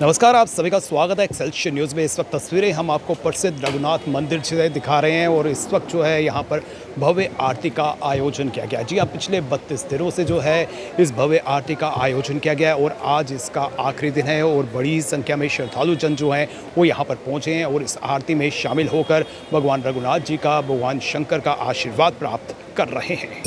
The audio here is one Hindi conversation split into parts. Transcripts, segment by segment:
नमस्कार, आप सभी का स्वागत है एक्सेलशियर न्यूज़ में। इस वक्त तस्वीरें हम आपको प्रसिद्ध रघुनाथ मंदिर से दिखा रहे हैं और इस वक्त जो है यहाँ पर भव्य आरती का आयोजन किया गया। जी हाँ, पिछले 32 दिनों से जो है इस भव्य आरती का आयोजन किया गया है और आज इसका आखिरी दिन है और बड़ी संख्या में श्रद्धालु जन जो हैं वो यहाँ पर पहुँचे हैं और इस आरती में शामिल होकर भगवान रघुनाथ जी का, भगवान शंकर का आशीर्वाद प्राप्त कर रहे हैं।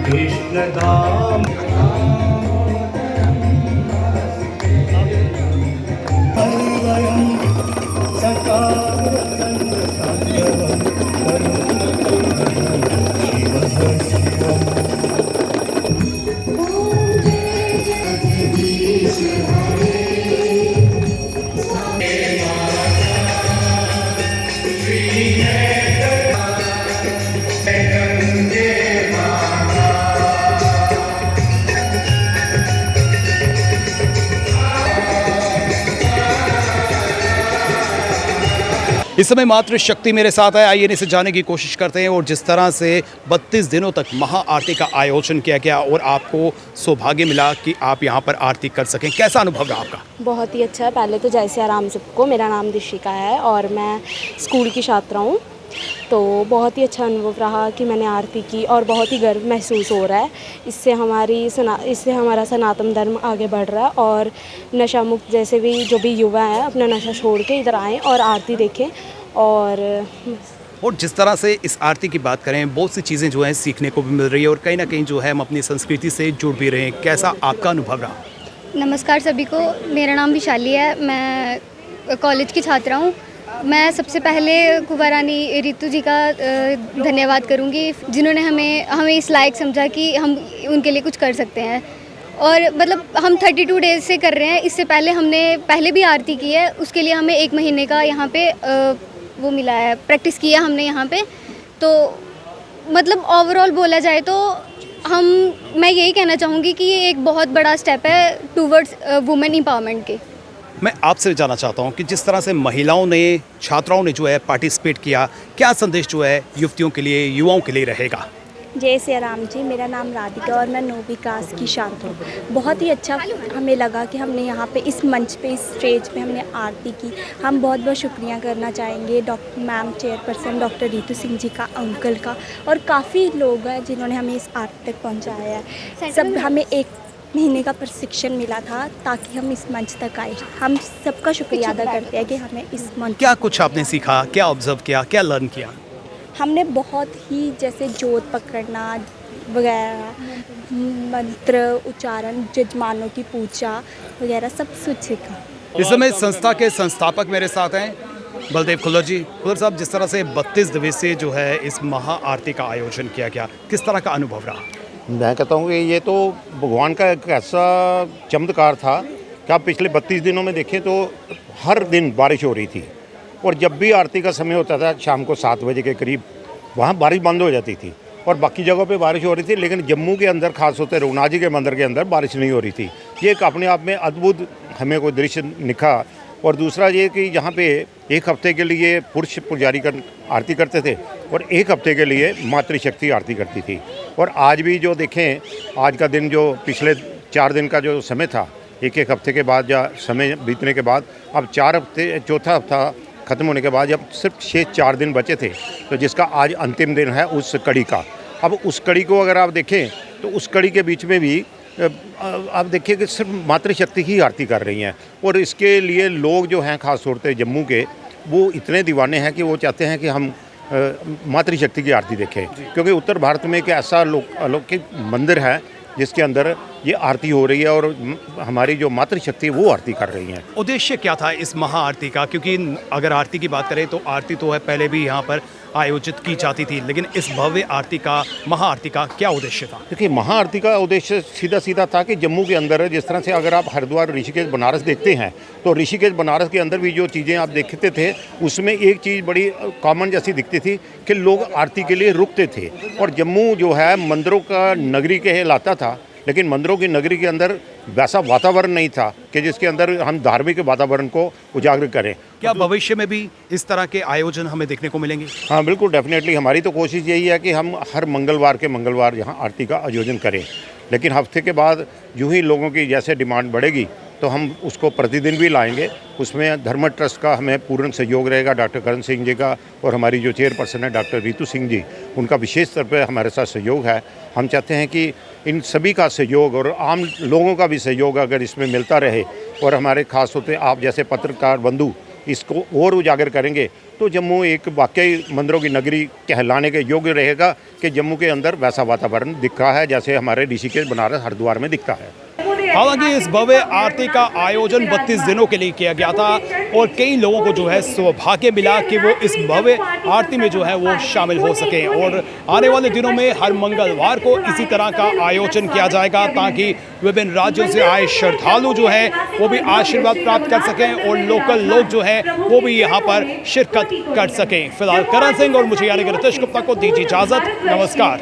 कृष्णदाम इस समय मात्र शक्ति मेरे साथ है। आइए इसे जानने की कोशिश करते हैं और जिस तरह से 32 दिनों तक महा आरती का आयोजन किया गया और आपको सौभाग्य मिला कि आप यहां पर आरती कर सकें, कैसा अनुभव रहा आपका? बहुत ही अच्छा है। पहले तो जय सिया राम सबको। मेरा नाम दिशिका है और मैं स्कूल की छात्रा हूँ, तो बहुत ही अच्छा अनुभव रहा कि मैंने आरती की और बहुत ही गर्व महसूस हो रहा है। इससे हमारा सनातन धर्म आगे बढ़ रहा है और नशा मुक्त जैसे भी जो भी युवा हैं अपना नशा छोड़ के इधर आएँ और आरती देखें। और जिस तरह से इस आरती की बात करें, बहुत सी चीज़ें जो हैं सीखने को भी मिल रही है और कहीं ना कहीं जो है हम अपनी संस्कृति से जुड़ भी रहे हैं। कैसा आपका अनुभव रहा? नमस्कार सभी को, मेरा नाम विशाली है। मैं कॉलेज की छात्रा हूँ। मैं सबसे पहले कुंवरानी रितु जी का धन्यवाद करूँगी, जिन्होंने हमें इस लायक समझा कि हम उनके लिए कुछ कर सकते हैं। और मतलब हम 32 डेज़ से कर रहे हैं। इससे पहले हमने पहले भी आरती की है, उसके लिए हमें 1 महीने का यहाँ पे वो मिला है, प्रैक्टिस किया हमने यहाँ पे। तो मतलब ओवरऑल बोला जाए तो मैं यही कहना चाहूँगी कि ये एक बहुत बड़ा स्टेप है टूवर्ड्स वुमेन एम्पावरमेंट के। मैं आपसे जानना चाहता हूं कि जिस तरह से महिलाओं ने, छात्राओं ने जो है पार्टिसिपेट किया, क्या संदेश जो है युवतियों के लिए, युवाओं के लिए रहेगा? जय सिया राम जी। मेरा नाम राधिका और मैं 9वीं क्लास की छात्र हूँ। बहुत ही अच्छा हमें लगा कि हमने यहाँ पे इस मंच पे, इस स्टेज पे हमने आरती की। हम बहुत बहुत शुक्रिया करना चाहेंगे doctor ma'am, chairperson doctor Ritu Singh ji का, अंकल का, और काफ़ी लोग हैं जिन्होंने हमें इस आरती तक पहुँचाया है। सब हमें 1 महीने का प्रशिक्षण मिला था ताकि हम इस मंच तक आए। हम सबका शुक्रिया अदा करते हैं कि हमें इस मंच। क्या कुछ आपने सीखा, क्या ऑब्जर्व किया, क्या लर्न किया? हमने बहुत ही जैसे जोत पकड़ना वगैरह, मंत्र उच्चारण, जजमानों की पूजा वगैरह सब कुछ सीखा। इस समय संस्था के संस्थापक मेरे साथ हैं बलदेव खुल्लर जी। खुल्लर साहब, जिस तरह से 32 दिवसीय जो है इस महा आरती का आयोजन किया गया, किस तरह का अनुभव रहा? मैं कहता हूँ कि ये तो भगवान का एक ऐसा चमत्कार था कि आप पिछले 32 दिनों में देखें तो हर दिन बारिश हो रही थी और जब भी आरती का समय होता था शाम को 7 बजे के करीब वहाँ बारिश बंद हो जाती थी और बाकी जगहों पे बारिश हो रही थी, लेकिन जम्मू के अंदर खास होते रघुनाथ जी के मंदिर के अंदर बारिश नहीं हो रही थी। ये एक अपने आप में अद्भुत हमें कोई दृश्य दिखा। और दूसरा ये कि यहाँ पे 1 हफ्ते के लिए पुरुष पुजारी आरती करते थे और 1 हफ्ते के लिए मातृशक्ति आरती करती थी। और आज भी जो देखें, आज का दिन जो पिछले 4 दिन का जो समय था, एक हफ्ते के बाद या समय बीतने के बाद अब 4 हफ्ते, चौथा हफ्ता ख़त्म होने के बाद जब सिर्फ 4 दिन बचे थे, तो जिसका आज अंतिम दिन है उस कड़ी का। अब उस कड़ी को अगर आप देखें तो उस कड़ी के बीच में भी आप देखिए कि सिर्फ मातृशक्ति ही आरती कर रही हैं। और इसके लिए लोग जो हैं ख़ास तौर पे जम्मू के, वो इतने दीवाने हैं कि वो चाहते हैं कि हम मातृशक्ति की आरती देखें, क्योंकि उत्तर भारत में एक ऐसा अलौकिक मंदिर है जिसके अंदर ये आरती हो रही है और हमारी जो मातृशक्ति है वो आरती कर रही है। उद्देश्य क्या था इस महाआरती का? क्योंकि अगर आरती की बात करें तो आरती तो है पहले भी यहाँ पर आयोजित की जाती थी, लेकिन इस भव्य आरती का, महाआरती का क्या उद्देश्य था? देखिए, महाआरती का उद्देश्य सीधा सीधा था कि जम्मू के अंदर जिस तरह से अगर आप हरिद्वार, ऋषिकेश, बनारस देखते हैं तो ऋषिकेश, बनारस के अंदर भी जो चीज़ें आप देखते थे उसमें एक चीज़ बड़ी कॉमन जैसी दिखती थी कि लोग आरती के लिए रुकते थे। और जम्मू जो है मंदिरों का नगरी कहलाता था, लेकिन मंदिरों की नगरी के अंदर वैसा वातावरण नहीं था कि जिसके अंदर हम धार्मिक वातावरण को उजागर करें। क्या भविष्य में भी इस तरह के आयोजन हमें देखने को मिलेंगे? हाँ बिल्कुल, डेफिनेटली। हमारी तो कोशिश यही है कि हम हर मंगलवार के मंगलवार यहाँ आरती का आयोजन करें, लेकिन हफ्ते के बाद यूँ ही लोगों की जैसे डिमांड बढ़ेगी तो हम उसको प्रतिदिन भी लाएंगे। उसमें धर्म ट्रस्ट का हमें पूर्ण सहयोग रहेगा, डॉक्टर करण सिंह जी का, और हमारी जो चेयरपर्सन है डॉक्टर रितु सिंह जी, उनका विशेष तौर पे हमारे साथ सहयोग है। हम चाहते हैं कि इन सभी का सहयोग और आम लोगों का भी सहयोग अगर इसमें मिलता रहे, और हमारे खास होते आप जैसे पत्रकार बंधु इसको और उजागर करेंगे, तो जम्मू एक वाकई मंदिरों की नगरी कहलाने के योग्य रहेगा कि जम्मू के अंदर वैसा वातावरण दिख रहा है जैसे हमारे ऋषिकेश, बनारस, हरिद्वार में दिखता है। हालांकि इस भव्य आरती का आयोजन 32 दिनों के लिए किया गया था और कई लोगों को जो है सौभाग्य मिला कि वो इस भव्य आरती में जो है वो शामिल हो सकें। और आने वाले दिनों में हर मंगलवार को इसी तरह का आयोजन किया जाएगा ताकि विभिन्न राज्यों से आए श्रद्धालु जो है वो भी आशीर्वाद प्राप्त कर सकें और लोकल लोग जो है वो भी यहाँ पर शिरकत कर सकें। फिलहाल करण सिंह और मुझे यानी कि रितेश गुप्ता को दीजिए इजाज़त। नमस्कार।